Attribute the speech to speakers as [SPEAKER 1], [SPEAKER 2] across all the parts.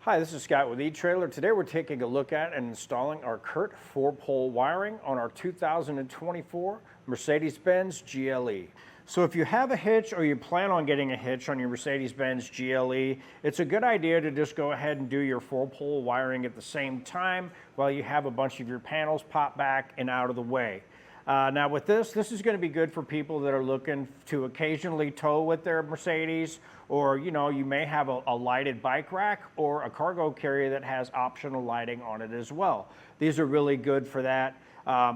[SPEAKER 1] Hi, this is Scott with Etrailer. Today we're taking a look at and installing our Curt 4-pole wiring on our 2024 Mercedes-Benz GLE. So if you have a hitch or you plan on getting a hitch on your Mercedes-Benz GLE, it's a good idea to just go ahead and do your 4-pole wiring at the same time while you have a bunch of your panels pop back and out of the way. Now with this is going to be good for people that are looking to occasionally tow with their Mercedes, or you may have a lighted bike rack or a cargo carrier that has optional lighting on it as well. These are really good for that.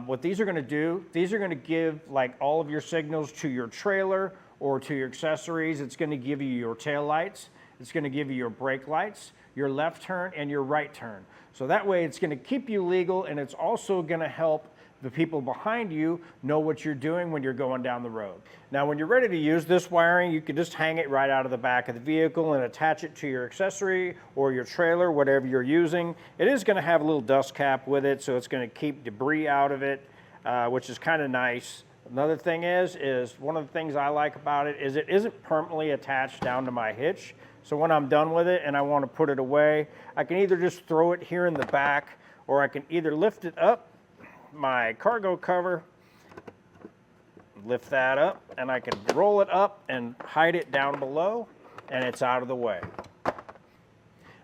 [SPEAKER 1] What these are going to do, these are going to give like all of your signals to your trailer or to your accessories. It's going to give you your tail lights. It's going to give you your brake lights, your left turn and your right turn. So that way it's going to keep you legal, and it's also going to help the people behind you know what you're doing when you're going down the road. Now when you're ready to use this wiring, you can just hang it right out of the back of the vehicle and attach it to your accessory or your trailer, whatever you're using. It is going to have a little dust cap with it, so it's going to keep debris out of it, which is kind of nice. Another thing is one of the things I like about it is it isn't permanently attached down to my hitch. So when I'm done with it and I want to put it away, I can either just throw it here in the back, or I can either lift it up my cargo cover, lift that up, and I can roll it up and hide it down below, and it's out of the way.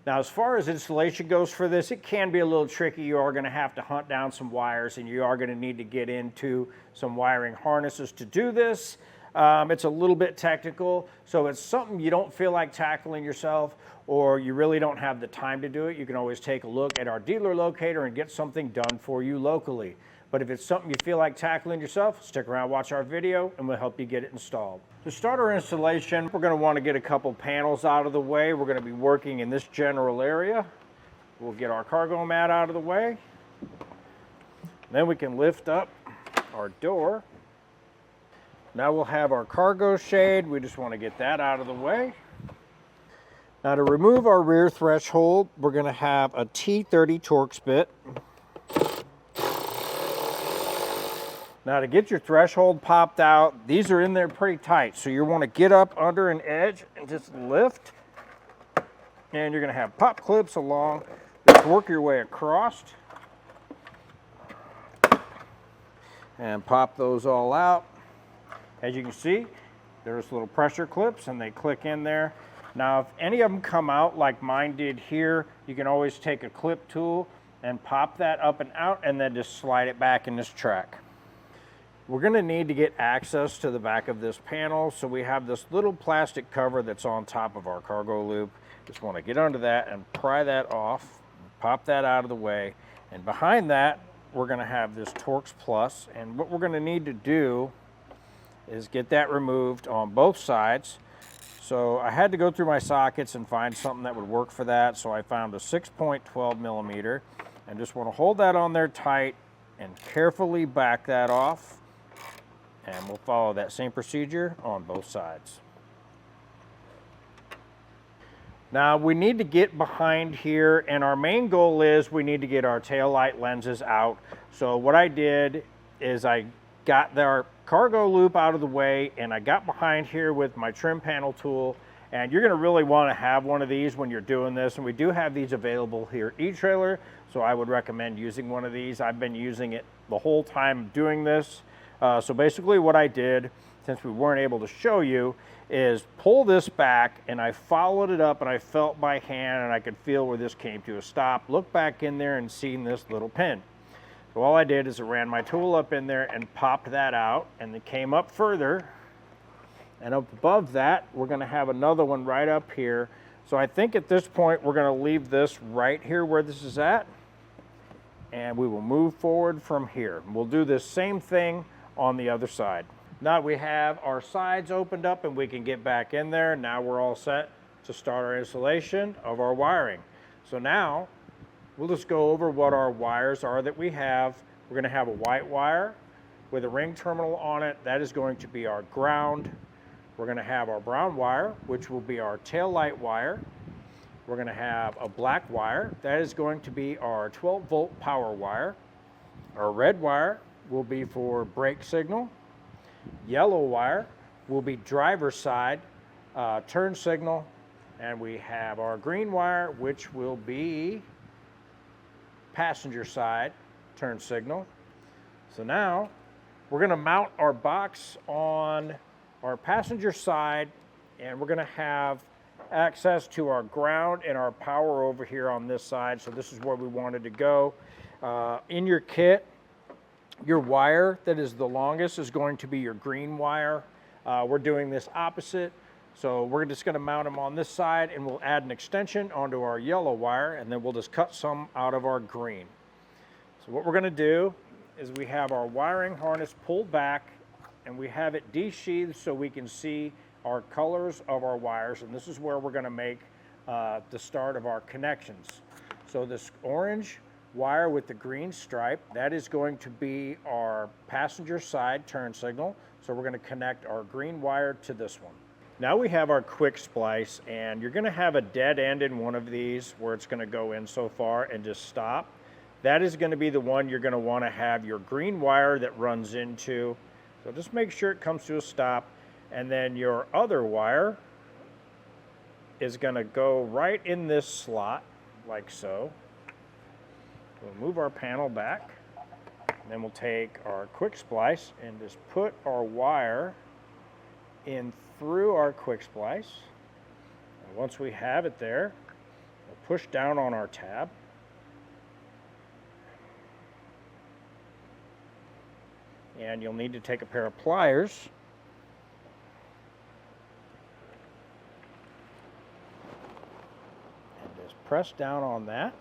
[SPEAKER 1] Now as far as installation goes for this, it can be a little tricky. You are going to have to hunt down some wires, and you are going to need to get into some wiring harnesses to do this. It's a little bit technical, so it's something you don't feel like tackling yourself, or you really don't have the time to do it. You can always take a look at our dealer locator and get something done for you locally. But if it's something you feel like tackling yourself, stick around, watch our video, and we'll help you get it installed. To start our installation, we're going to want to get a couple panels out of the way. We're going to be working in this general area. We'll get our cargo mat out of the way. Then we can lift up our door. Now we'll have our cargo shade. We just want to get that out of the way. Now to remove our rear threshold, we're going to have a T30 Torx bit. Now to get your threshold popped out, these are in there pretty tight. So you want to get up under an edge and just lift. And you're going to have pop clips along. Just work your way across. And pop those all out. As you can see, there's little pressure clips and they click in there. Now if any of them come out like mine did here, you can always take a clip tool and pop that up and out, and then just slide it back in this track. We're going to need to get access to the back of this panel, so we have this little plastic cover that's on top of our cargo loop. Just want to get under that and pry that off, pop that out of the way, and behind that we're going to have this Torx Plus, and what we're going to need to do is get that removed on both sides. So I had to go through my sockets and find something that would work for that, so I found a 6.12 millimeter, and just want to hold that on there tight and carefully back that off, and we'll follow that same procedure on both sides. Now we need to get behind here, and our main goal is we need to get our tail light lenses out. So what I did is I got our cargo loop out of the way, and I got behind here with my trim panel tool. And you're going to really want to have one of these when you're doing this, and we do have these available here at Etrailer, so I would recommend using one of these. I've been using it the whole time doing this. So basically what I did, since we weren't able to show you, is pull this back, and I followed it up, and I felt by hand, and I could feel where this came to a stop. Look back in there and seen this little pin. So all I did is I ran my tool up in there and popped that out, and it came up further, and up above that we're going to have another one right up here. So I think at this point we're going to leave this right here where this is at, and we will move forward from here. We'll do this same thing on the other side. Now we have our sides opened up and we can get back in there. Now we're all set to start our installation of our wiring. So now we'll just go over what our wires are that we have. We're going to have a white wire with a ring terminal on it. That is going to be our ground. We're going to have our brown wire, which will be our tail light wire. We're going to have a black wire. That is going to be our 12-volt power wire. Our red wire will be for brake signal. Yellow wire will be driver's side turn signal. And we have our green wire, which will be passenger side turn signal. So now we're going to mount our box on our passenger side, and we're going to have access to our ground and our power over here on this side. So this is where we wanted to go. In your kit, your wire that is the longest is going to be your green wire. We're doing this opposite. So we're just going to mount them on this side, and we'll add an extension onto our yellow wire, and then we'll just cut some out of our green. So what we're going to do is we have our wiring harness pulled back, and we have it desheathed so we can see our colors of our wires, and this is where we're going to make the start of our connections. So this orange wire with the green stripe, that is going to be our passenger side turn signal. So we're going to connect our green wire to this one. Now we have our quick splice, and you're going to have a dead end in one of these where it's going to go in so far and just stop. That is going to be the one you're going to want to have your green wire that runs into. So just make sure it comes to a stop, and then your other wire is going to go right in this slot like so. We'll move our panel back, and then we'll take our quick splice and just put our wire in through our quick splice. And once we have it there, we'll push down on our tab. And you'll need to take a pair of pliers and just press down on that.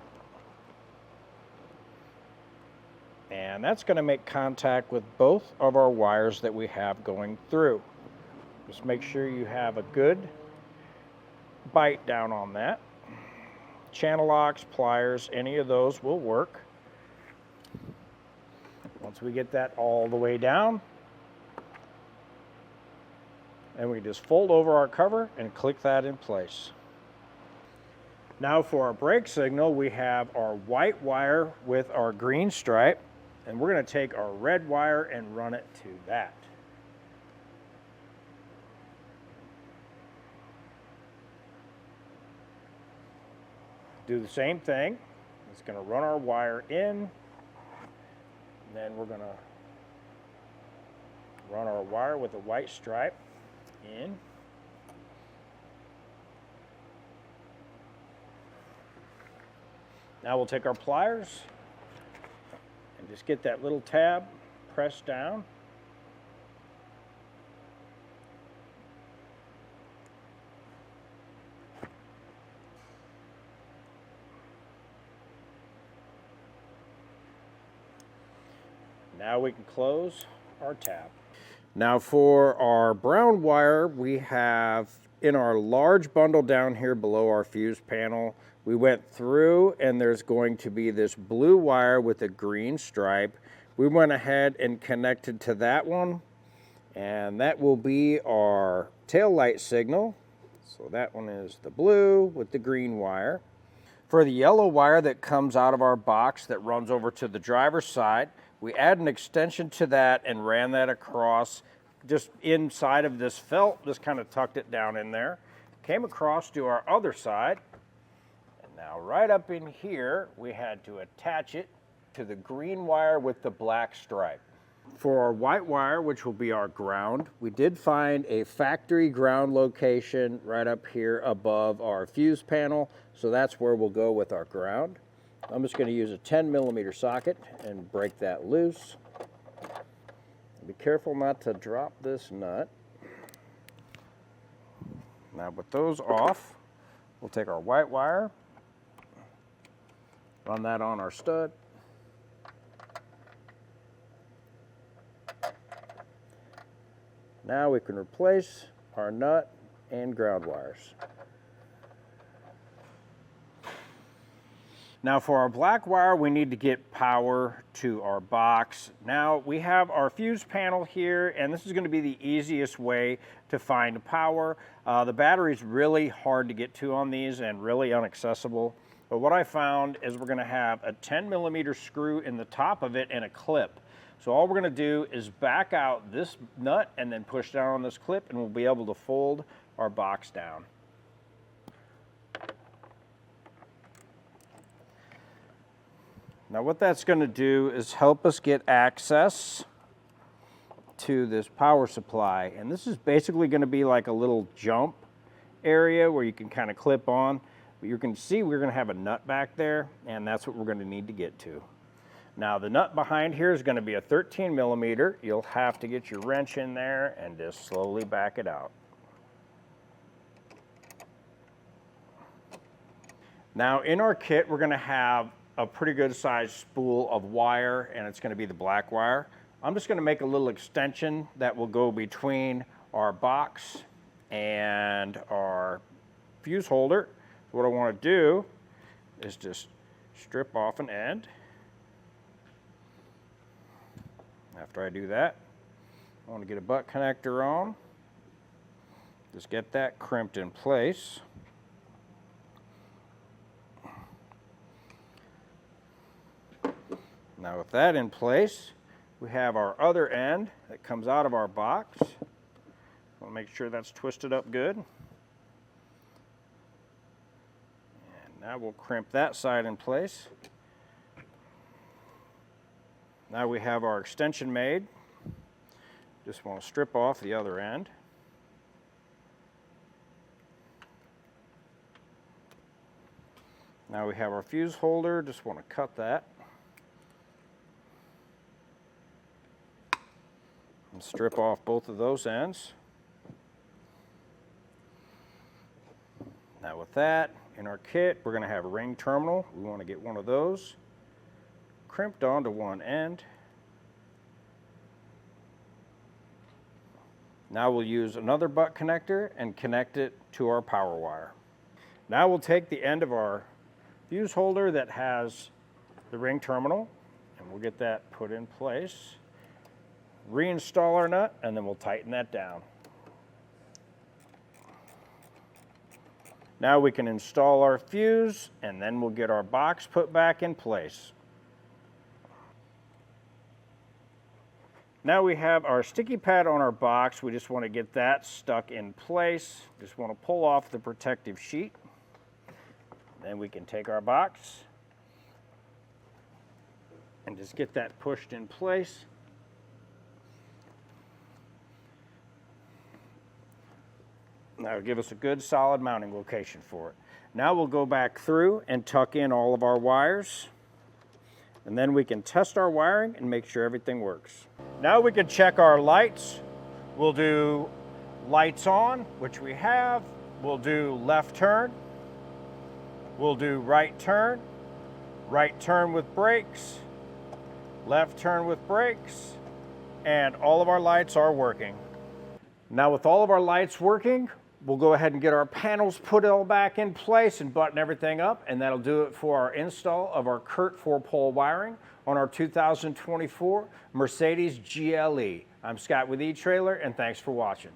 [SPEAKER 1] And that's going to make contact with both of our wires that we have going through. Just make sure you have a good bite down on that. Channel locks, pliers, any of those will work. Once we get that all the way down, and we just fold over our cover and click that in place. Now for our brake signal, we have our white wire with our green stripe, and we're going to take our red wire and run it to that. Do the same thing. It's going to run our wire in, and then we're going to run our wire with a white stripe in. Now we'll take our pliers and just get that little tab pressed down. Now we can close our tab. Now for our brown wire, we have in our large bundle down here below our fuse panel, we went through and there's going to be this blue wire with a green stripe. We went ahead and connected to that one, and that will be our tail light signal. So that one is the blue with the green wire. For the yellow wire that comes out of our box that runs over to the driver's side, we add an extension to that and ran that across just inside of this felt, just kind of tucked it down in there. Came across to our other side, and now right up in here, we had to attach it to the green wire with the black stripe. For our white wire, which will be our ground, we did find a factory ground location right up here above our fuse panel, so that's where we'll go with our ground. I'm just going to use a 10mm socket and break that loose. Be careful not to drop this nut. Now with those off, we'll take our white wire, run that on our stud. Now we can replace our nut and ground wires. Now for our black wire, we need to get power to our box. Now we have our fuse panel here, and this is going to be the easiest way to find power. The battery's really hard to get to on these and really inaccessible. But what I found is we're going to have a 10mm screw in the top of it and a clip. So all we're going to do is back out this nut and then push down on this clip, and we'll be able to fold our box down. Now what that's going to do is help us get access to this power supply. And this is basically going to be like a little jump area where you can kind of clip on. But you can see we're going to have a nut back there, and that's what we're going to need to get to. Now the nut behind here is going to be a 13 millimeter. You'll have to get your wrench in there and just slowly back it out. Now in our kit, we're going to have a pretty good sized spool of wire, and it's going to be the black wire. I'm just going to make a little extension that will go between our box and our fuse holder. So what I want to do is just strip off an end. After I do that, I want to get a butt connector on. Just get that crimped in place. Now with that in place, we have our other end that comes out of our box. I want to make sure that's twisted up good. And now we'll crimp that side in place. Now we have our extension made. Just want to strip off the other end. Now we have our fuse holder. Just want to cut that. And strip off both of those ends. Now with that, in our kit, we're going to have a ring terminal. We want to get one of those crimped onto one end. Now we'll use another butt connector and connect it to our power wire. Now we'll take the end of our fuse holder that has the ring terminal, and we'll get that put in place. Reinstall our nut, and then we'll tighten that down. Now we can install our fuse, and then we'll get our box put back in place. Now we have our sticky pad on our box. We just want to get that stuck in place. Just want to pull off the protective sheet. Then we can take our box and just get that pushed in place. That'll give us a good solid mounting location for it. Now we'll go back through and tuck in all of our wires, and then we can test our wiring and make sure everything works. Now we can check our lights. We'll do lights on, which we have. We'll do left turn. We'll do right turn with brakes, left turn with brakes, and all of our lights are working. Now with all of our lights working, we'll go ahead and get our panels put all back in place and button everything up, and that'll do it for our install of our Curt 4-pole wiring on our 2024 Mercedes GLE. I'm Scott with Etrailer, and thanks for watching.